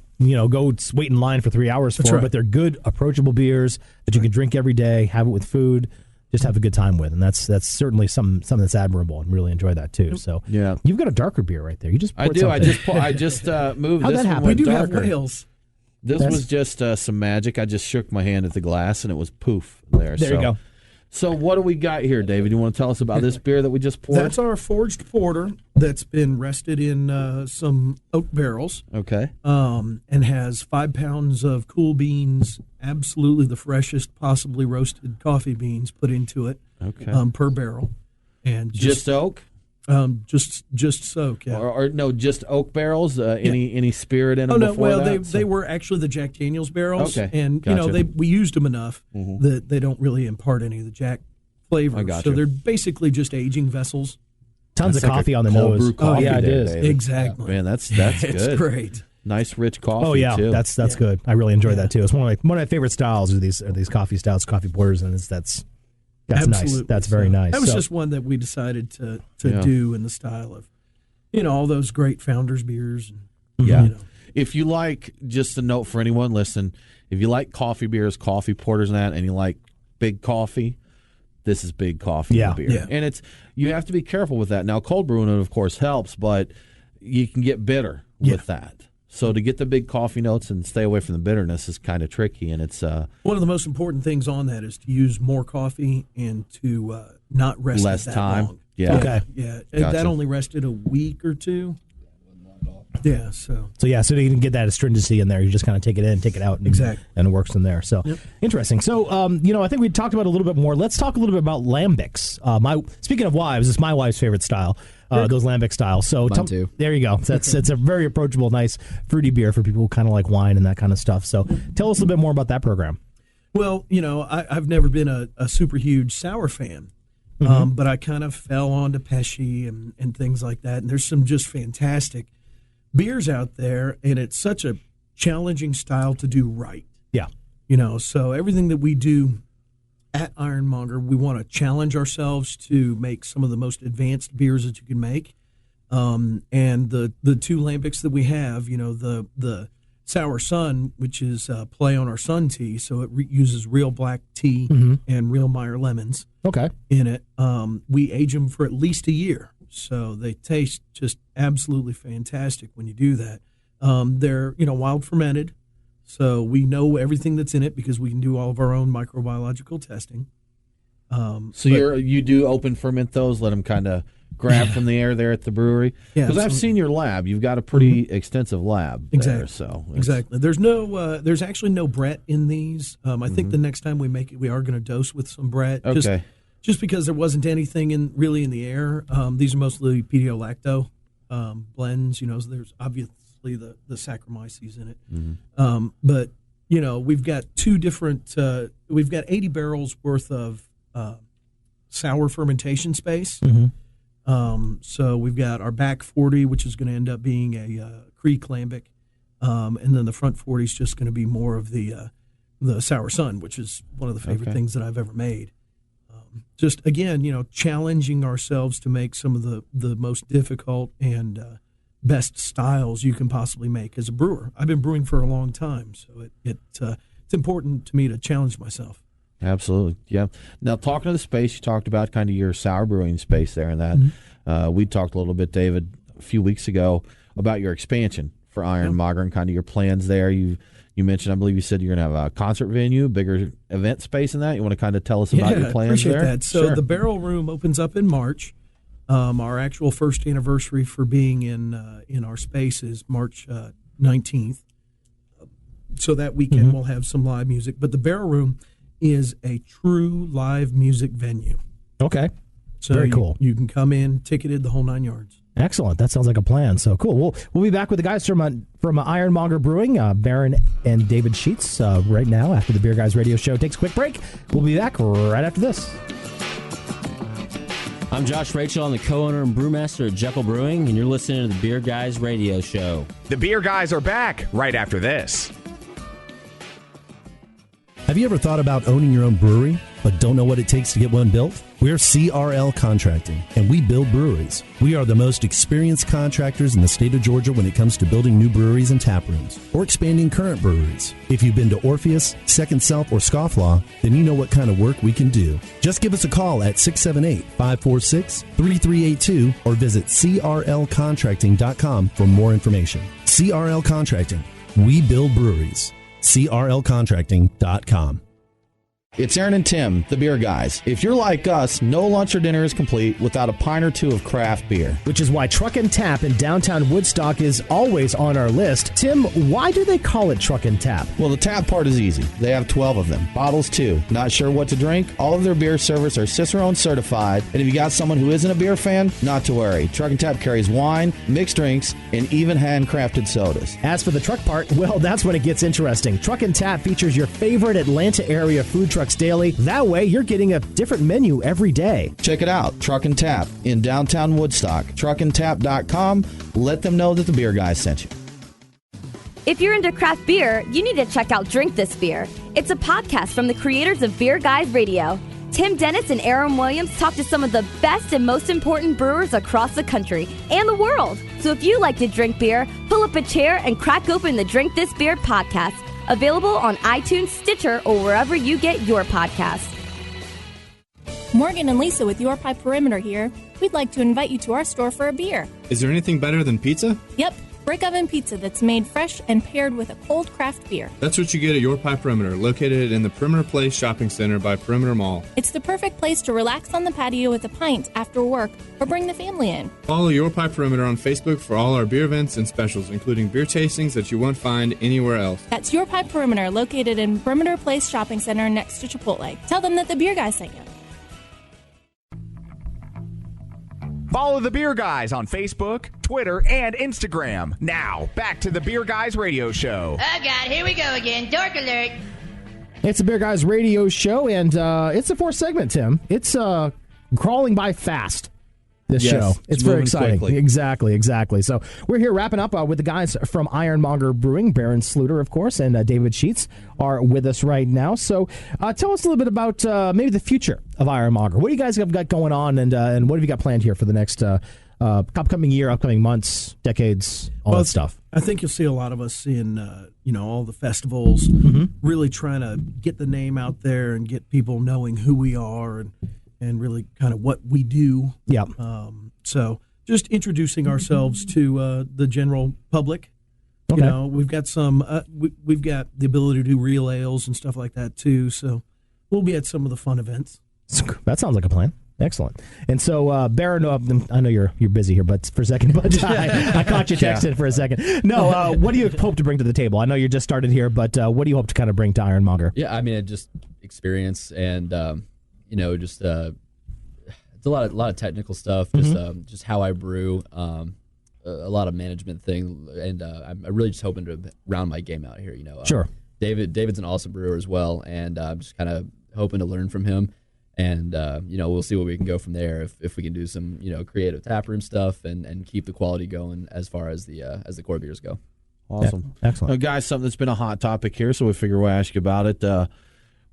wait in line for 3 hours for. right. But they're good, approachable beers that you can drink every day, have it with food, just have a good time with. And that's certainly something that's admirable, and really enjoy that too. So yeah, you've got a darker beer right there. You just poured I do. something. I just moved. How'd this that happen? one We do darker. have whales. This was just some magic. I just shook my hand at the glass, and it was poof there. There you go. So what do we got here, David? You want to tell us about this beer that we just poured? That's our forged porter that's been rested in some oak barrels. Okay. And has 5 pounds of cool beans, absolutely the freshest, possibly roasted coffee beans put into it. Okay. Per barrel. And just oak? Just soak, yeah. Or no, just oak barrels? Any spirit in them? Oh no, before well that? they were actually the Jack Daniel's barrels, okay. and Gotcha. we used them enough that they don't really impart any of the Jack flavor. I gotcha. So they're basically just aging vessels. Tons That's of like coffee a on the cold nose. brew coffee yeah, it there, is. David. Exactly. Man, that's It's good. great. Nice rich coffee. Oh yeah, too. that's good. I really enjoy that too. It's one of my favorite styles are these coffee stouts, coffee porters, and that's Absolutely. nice. That's very nice. That was just one that we decided to do in the style of, all those great Founders beers. And, yeah. If you like, just a note for anyone listening, if you like coffee beers, coffee porters, and that, and you like big coffee, this is big coffee beer. Yeah. And you have to be careful with that. Now, cold brewing, of course, helps, but you can get bitter with that. So to get the big coffee notes and stay away from the bitterness is kind of tricky, and it's one of the most important things on that is to use more coffee and to not rest less it that time. long. Yeah. Okay. Yeah. Gotcha. That only rested a week or two. Yeah. So you can get that astringency in there. You just kind of take it in, take it out, and, exactly, and it works in there. So interesting. So I think we talked about it a little bit more. Let's talk a little bit about lambics. Speaking of wives, it's my wife's favorite style. Those lambic styles. So Mine too. There you go. It's a very approachable, nice fruity beer for people who kind of like wine and that kind of stuff. So tell us a little bit more about that program. Well, I've never been a super huge sour fan. But I kind of fell onto Pesci and things like that. And there's some just fantastic beers out there, and it's such a challenging style to do right. Yeah. So everything that we do at Ironmonger, we want to challenge ourselves to make some of the most advanced beers that you can make. And the two lambics that we have, the Sour Sun, which is play on our Sun tea, so it uses real black tea and real Meyer lemons. Okay. In it. We age them for at least a year, so they taste just absolutely fantastic when you do that. They're wild fermented, so we know everything that's in it because we can do all of our own microbiological testing. You do open ferment those, let them kind of grab from the air there at the brewery? Because I've seen your lab. You've got a pretty extensive lab there. So exactly. There's actually no Brett in these. I think the next time we make it, we are going to dose with some Brett. Okay. Just because there wasn't anything in the air. These are mostly pedio-lacto blends. So there's obviously the Saccharomyces in it. But we've got two different. We've got 80 barrels worth of sour fermentation space. Mm-hmm. So we've got our back 40, which is going to end up being a Creek Lambic, and then the front 40 is just going to be more of the Sour Sun, which is one of the favorite things that I've ever made. Just again, challenging ourselves to make some of the most difficult and best styles you can possibly make as a brewer. I've been brewing for a long time, so it's important to me to challenge myself. Absolutely, yeah. Now, talking to the space, you talked about kind of your sour brewing space there, and that we talked a little bit, David, a few weeks ago about your expansion for Ironmonger and kind of your plans there. You mentioned, I believe you said you're going to have a concert venue, bigger event space in that. You want to kind of tell us about your plans there? Appreciate that. So the Barrel Room opens up in March. Our actual first anniversary for being in our space is March 19th. So that weekend we'll have some live music. But the Barrel Room is a true live music venue. Okay. So very cool. You can come in, ticketed, the whole 9 yards. Excellent. That sounds like a plan. So cool. We'll be back with the guys from Ironmonger Brewing, Barron and David Sheets, right now after the Beer Guys Radio Show takes a quick break. We'll be back right after this. I'm Josh Rachel. I'm the co-owner and brewmaster at Jekyll Brewing, and you're listening to the Beer Guys Radio Show. The Beer Guys are back right after this. Have you ever thought about owning your own brewery, but don't know what it takes to get one built? We're CRL Contracting, and we build breweries. We are the most experienced contractors in the state of Georgia when it comes to building new breweries and tap rooms, or expanding current breweries. If you've been to Orpheus, Second Self, or Scofflaw, then you know what kind of work we can do. Just give us a call at 678-546-3382 or visit crlcontracting.com for more information. CRL Contracting. We build breweries. crlcontracting.com. It's Aaron and Tim, the Beer Guys. If you're like us, no lunch or dinner is complete without a pint or two of craft beer. Which is why Truck and Tap in downtown Woodstock is always on our list. Tim, why do they call it Truck and Tap? Well, the tap part is easy. They have 12 of them. Bottles, too. Not sure what to drink? All of their beer servers are Cicerone certified. And if you got someone who isn't a beer fan, not to worry. Truck and Tap carries wine, mixed drinks, and even handcrafted sodas. As for the truck part, well, that's when it gets interesting. Truck and Tap features your favorite Atlanta area food trucks daily. That way, you're getting a different menu every day. Check it out, Truck and Tap in downtown Woodstock. Truckandtap.com. Let them know that the Beer Guys sent you. If you're into craft beer, you need to check out Drink This Beer. It's a podcast from the creators of Beer Guys Radio. Tim Dennis and Aaron Williams talk to some of the best and most important brewers across the country and the world. So if you like to drink beer, pull up a chair and crack open the Drink This Beer podcast. Available on iTunes, Stitcher, or wherever you get your podcasts. Morgan and Lisa with Your Pie Perimeter here. We'd like to invite you to our store for a beer. Is there anything better than pizza? Yep, brick oven pizza that's made fresh and paired with a cold craft beer. That's what you get at Your Pie Perimeter, located in the Perimeter Place Shopping Center by Perimeter Mall. It's the perfect place to relax on the patio with a pint after work or bring the family in. Follow Your Pie Perimeter on Facebook for all our beer events and specials, including beer tastings that you won't find anywhere else. That's Your Pie Perimeter, located in Perimeter Place Shopping Center next to Chipotle. Tell them that the Beer Guys sent you. Follow the Beer Guys on Facebook, Twitter, and Instagram. Now, back to the Beer Guys Radio Show. Oh, God, here we go again. Dork alert. It's the Beer Guys Radio Show, and it's the fourth segment, Tim. It's crawling by fast, this show. It's very exciting. Quickly. Exactly. So we're here wrapping up with the guys from Ironmonger Brewing. Barron Sluder, of course, and David Sheets are with us right now. So tell us a little bit about maybe the future of Ironmonger. What do you guys have got going on, and what have you got planned here for the next upcoming year, upcoming months, decades, all that stuff? I think you'll see a lot of us in all the festivals, really trying to get the name out there and get people knowing who we are and really kind of what we do. Yeah. So just introducing ourselves to the general public. Okay. You know, we've got some. We've got the ability to do real ales and stuff like that too. So we'll be at some of the fun events. That sounds like a plan. Excellent. And so, Barron, I know you're busy here, but for a second, but I caught you texting for a second. No, what do you hope to bring to the table? I know you just started here, but what do you hope to kind of bring to Ironmonger? Yeah, I mean, just experience and just it's a lot of technical stuff. Just how I brew, a lot of management thing, and I'm really just hoping to round my game out here. Sure. David's an awesome brewer as well, and I'm just kind of hoping to learn from him. And we'll see where we can go from there if we can do some creative taproom stuff and keep the quality going as far as the core beers go. Awesome. Yeah, excellent. Guys, something that's been a hot topic here, so we figure we'll ask you about it.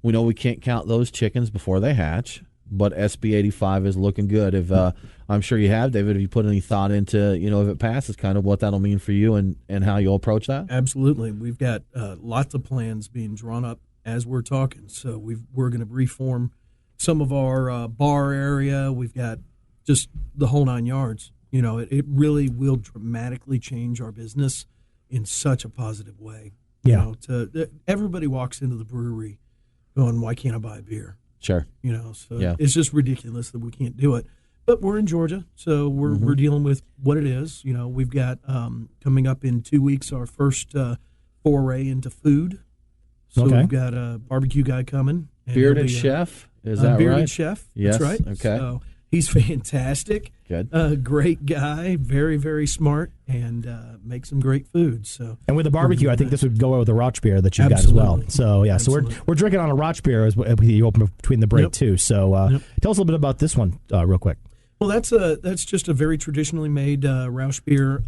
We know we can't count those chickens before they hatch, but SB85 is looking good. If I'm sure you have, David, have you put any thought into, if it passes, kind of what that'll mean for you and how you'll approach that? Absolutely. We've got lots of plans being drawn up as we're talking. So we're going to reform some of our bar area. We've got just the whole 9 yards. It really will dramatically change our business in such a positive way. Yeah. Everybody walks into the brewery going, why can't I buy a beer? Sure. It's just ridiculous that we can't do it. But we're in Georgia, so we're dealing with what it is. We've got coming up in 2 weeks our first foray into food. So we've got a barbecue guy coming. Bearded chef, is that right? Bearded chef, yes. That's right. Okay. So he's fantastic. Good. Great guy, very, very smart, and makes some great food. So, and with the barbecue, I think this would go well with the Roch beer that you've got as well. So so we're drinking on a Roch beer as you open between the break too. So tell us a little bit about this one real quick. Well, that's just a very traditionally made Rauch beer.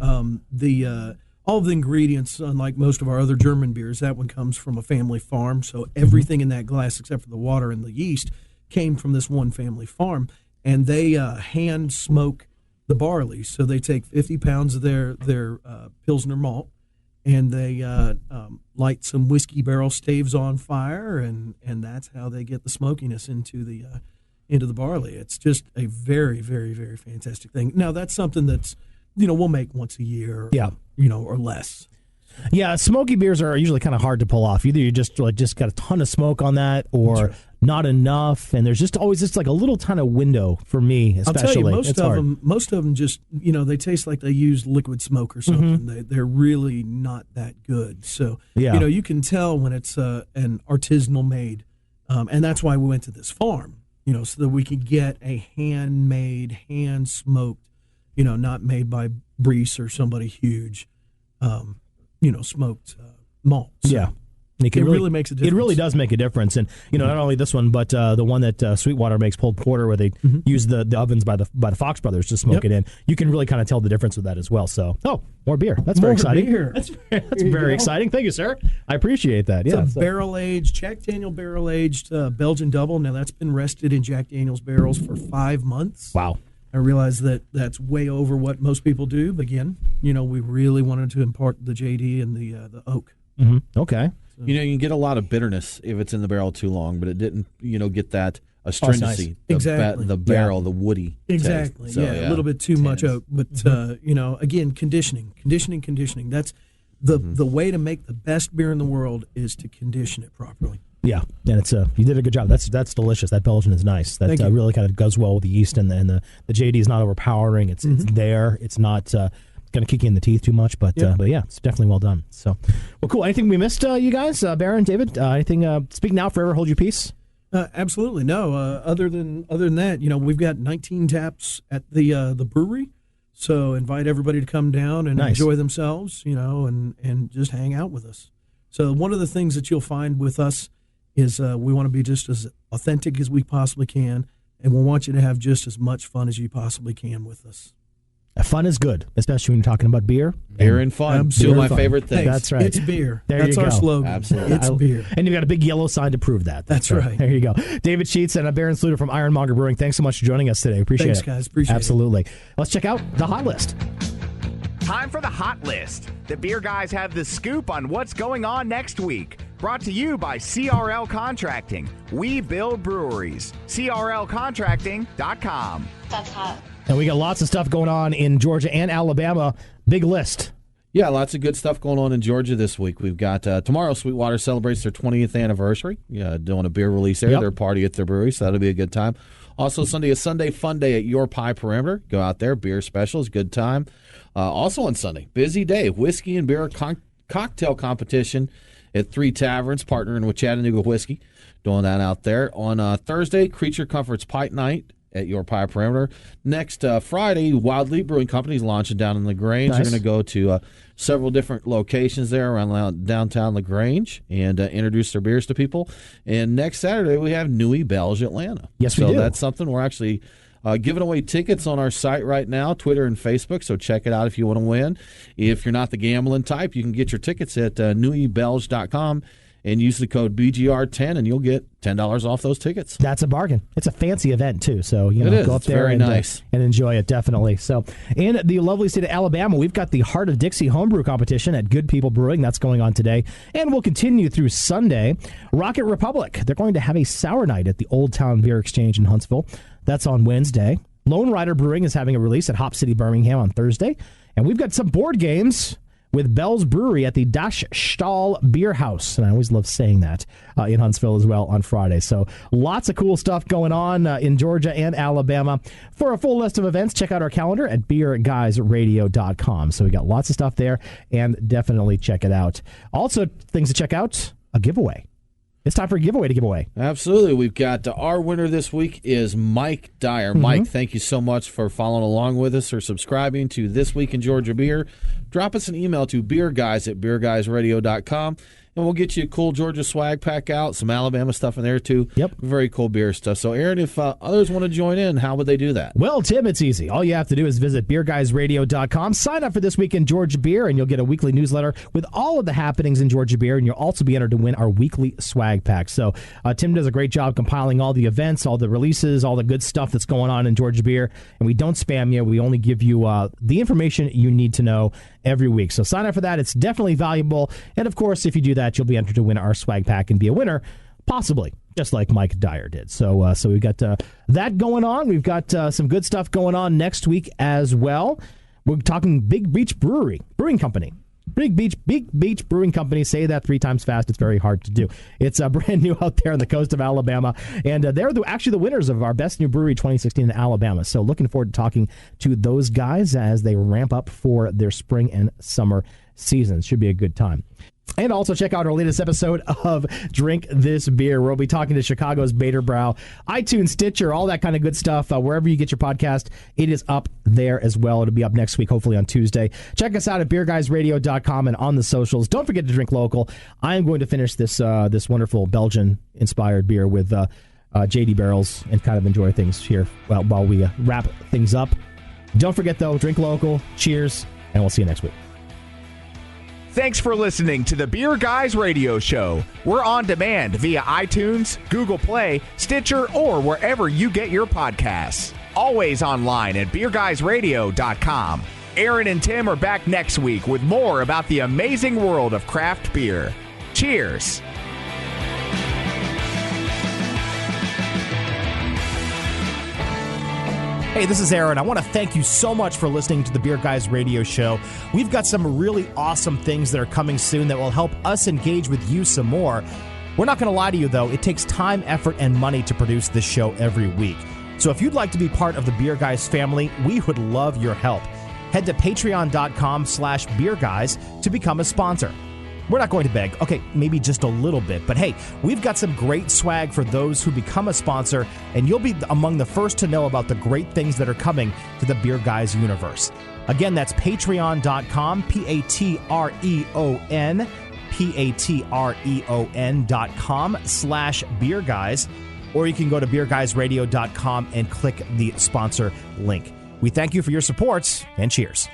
All of the ingredients, unlike most of our other German beers, that one comes from a family farm. So everything in that glass, except for the water and the yeast, came from this one family farm. And they hand smoke the barley. So they take 50 pounds of their Pilsner malt, and they light some whiskey barrel staves on fire, and that's how they get the smokiness into the barley. It's just a very, very, very fantastic thing. Now, that's something that's, we'll make once a year, or less. Yeah, smoky beers are usually kind of hard to pull off. Either you just got a ton of smoke on that, or not enough, and there's just always just like a little kind of window for me, especially. I'll tell you, most of them just they taste like they use liquid smoke or something. They're really not that good. So you can tell when it's an artisanal made, and that's why we went to this farm, so that we could get a handmade, hand smoked, not made by Brees or somebody huge. Smoked malt. So it really makes a difference. It really does make a difference. And, not only this one, but the one that Sweetwater makes, pulled porter, where they use the ovens by the Fox brothers to smoke it in. You can really kind of tell the difference with that as well. So, more beer. That's very exciting. Beer. That's very exciting. Thank you, sir. I appreciate that. It's a barrel-aged, Jack Daniel barrel-aged Belgian double. Now, that's been rested in Jack Daniel's barrels for 5 months. Wow. I realize that that's way over what most people do. But again, we really wanted to impart the JD and the oak. Okay. So. You can get a lot of bitterness if it's in the barrel too long, but it didn't, get that astringency. Nice. Exactly. The barrel, the woody exactly. taste. So, a little bit too much oak. But, again, conditioning. That's the way to make the best beer in the world is to condition it properly. Yeah, and it's you did a good job. That's delicious. That Belgian is nice. That really kind of goes well with the yeast, and the JD is not overpowering. It's there. It's not going to kick you in the teeth too much, but it's definitely well done. So, well, cool. Anything we missed, you guys, Barron, David? Anything? Speak now, forever hold your peace. Absolutely no. Other than that, we've got 19 taps at the brewery. So invite everybody to come down and enjoy themselves, and just hang out with us. So one of the things that you'll find with us is we want to be just as authentic as we possibly can, and we want you to have just as much fun as you possibly can with us. Fun is good, especially when you're talking about beer. Beer and fun. Two of my favorite things. That's right. It's beer. That's our slogan. Absolutely. It's beer. And you've got a big yellow sign to prove that. That's right. There you go. David Sheets and Barron Sluder from Ironmonger Brewing. Thanks so much for joining us today. Appreciate it. Thanks, guys. Appreciate it. Absolutely. Let's check out the hot list. Time for the hot list. The beer guys have the scoop on what's going on next week. Brought to you by CRL Contracting. We build breweries. CRLcontracting.com. That's hot. And we got lots of stuff going on in Georgia and Alabama. Big list. Yeah, lots of good stuff going on in Georgia this week. We've got tomorrow, Sweetwater celebrates their 20th anniversary. Doing a beer release there. Their party at their brewery, so that'll be a good time. Also, Sunday, a Sunday fun day at Your Pie Perimeter. Go out there, beer specials, good time. Also on Sunday, busy day, whiskey and beer cocktail competition at 3 taverns, partnering with Chattanooga Whiskey. Doing that out there. On Thursday, Creature Comforts Pint Night at your pie perimeter. Next Friday, Wild Leap Brewing Company is launching down in LaGrange. Nice. They're going to go to several different locations there around downtown LaGrange and introduce their beers to people. And next Saturday, we have Nuit Belge Atlanta. Yes, we do. So that's something we're actually giving away tickets on our site right now, Twitter and Facebook, so check it out if you want to win. If you're not the gambling type, you can get your tickets at nuitbelge.com and use the code BGR10, and you'll get $10 off those tickets. That's a bargain. It's a fancy event, too, so go up It's there very nice. And enjoy it, definitely. So, in the lovely state of Alabama, we've got the Heart of Dixie Homebrew Competition at Good People Brewing. That's going on today, and will continue through Sunday. Rocket Republic, they're going to have a sour night at the Old Town Beer Exchange in Huntsville. That's on Wednesday. Lone Rider Brewing is having a release at Hop City, Birmingham on Thursday, and we've got some board games with Bell's Brewery at the Das Stahl Beer House. And I always love saying that in Huntsville as well on Friday. So lots of cool stuff going on in Georgia and Alabama. For a full list of events, check out our calendar at beerguysradio.com. So we got lots of stuff there, and definitely check it out. Also, things to check out, a giveaway. It's time for a giveaway to give away. Absolutely. We've got our winner this week is Mike Dyer. Mm-hmm. Mike, thank you so much for following along with us or subscribing to This Week in Georgia Beer. Drop us an email to beerguys@beerguysradio.com, and we'll get you a cool Georgia swag pack out, some Alabama stuff in there, too. Yep. Very cool beer stuff. So, Aaron, if others want to join in, how would they do that? Well, Tim, it's easy. All you have to do is visit beerguysradio.com, sign up for This Week in Georgia Beer, and you'll get a weekly newsletter with all of the happenings in Georgia Beer, and you'll also be entered to win our weekly swag pack. So Tim does a great job compiling all the events, all the releases, all the good stuff that's going on in Georgia Beer, and we don't spam you. We only give you the information you need to know every week. So sign up for that. It's definitely valuable. And, of course, if you do that, you'll be entered to win our swag pack and be a winner, possibly, just like Mike Dyer did. So we've got that going on. We've got some good stuff going on next week as well. We're talking Big Beach Brewing Company. Big Beach Brewing Company. Say that 3 times fast. It's very hard to do. It's brand new out there on the coast of Alabama, and they're actually the winners of our Best New Brewery 2016 in Alabama. So looking forward to talking to those guys as they ramp up for their spring and summer seasons. Should be a good time. And also check out our latest episode of Drink This Beer, where we'll be talking to Chicago's Bader Brow, iTunes, Stitcher, all that kind of good stuff. Wherever you get your podcast, it is up there as well. It'll be up next week, hopefully on Tuesday. Check us out at beerguysradio.com and on the socials. Don't forget to drink local. I am going to finish this wonderful Belgian-inspired beer with JD Barrels and kind of enjoy things here while we wrap things up. Don't forget, though, drink local. Cheers, and we'll see you next week. Thanks for listening to the Beer Guys Radio Show. We're on demand via iTunes, Google Play, Stitcher, or wherever you get your podcasts. Always online at beerguysradio.com. Aaron and Tim are back next week with more about the amazing world of craft beer. Cheers. Hey, this is Aaron. I want to thank you so much for listening to the Beer Guys Radio Show. We've got some really awesome things that are coming soon that will help us engage with you some more. We're not going to lie to you, though. It takes time, effort, and money to produce this show every week. So if you'd like to be part of the Beer Guys family, we would love your help. Head to patreon.com/beerguys to become a sponsor. We're not going to beg. Okay, maybe just a little bit. But hey, we've got some great swag for those who become a sponsor, and you'll be among the first to know about the great things that are coming to the Beer Guys universe. Again, that's patreon.com, patreon.com/beerguys, or you can go to beerguysradio.com and click the sponsor link. We thank you for your support, and cheers.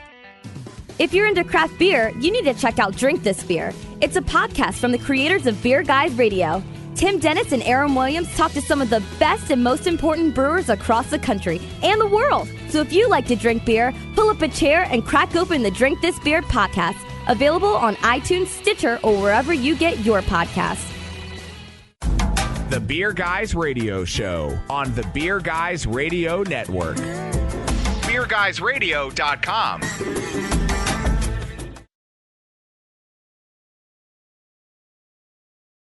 If you're into craft beer, you need to check out Drink This Beer. It's a podcast from the creators of Beer Guys Radio. Tim Dennis and Aaron Williams talk to some of the best and most important brewers across the country and the world. So if you like to drink beer, pull up a chair and crack open the Drink This Beer podcast. Available on iTunes, Stitcher, or wherever you get your podcasts. The Beer Guys Radio Show on the Beer Guys Radio Network. BeerGuysRadio.com.